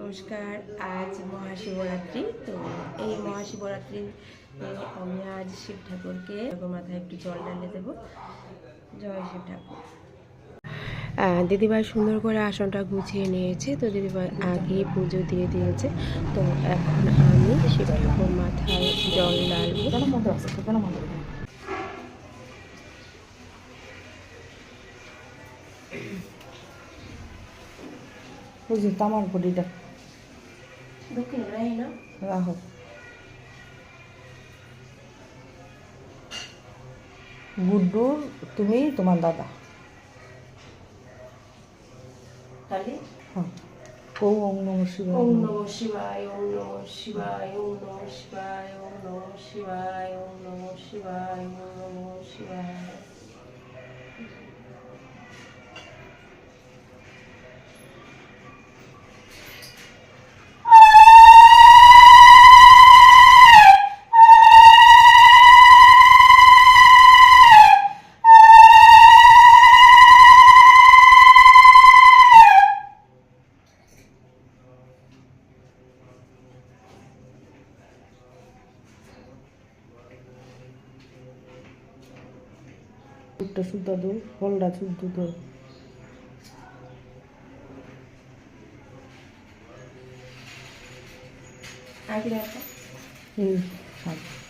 নমস্কার। আজ মহাশিবরাত্রি। তো এই মহাশিবরাত্রি আমি আজ শিব ঠাকুরকে মাথায় একটু জল ঢালে দেব। জয় শিব ঠাকুর। দিদিভাই সুন্দর করে আসনটা গুছিয়ে নিয়েছে। তো দিদিভাই আগে পুজো দিয়ে দিয়েছে। তো এখন আমি শিব ঠাকুর মাথায় জল ঢালবো। বুঝি তামার পটিটা দক্ষিণ রাহি না রাখো। গুড্ডুর তুমি তোমার দাদা। তাহলে হ্যাঁ। ওম নমঃ শিবায়। ওম নমঃ শিবায়, ওম নমঃ শিবায়, ওম নমঃ শিবায়, ওম নমঃ শিবায়, ওম নমঃ শিবায়, ওম নমঃ শিবায়। দুধটা শুদ্ধ দো, ফলটা শুদ্ধ দো। আগে রাখো। আচ্ছা।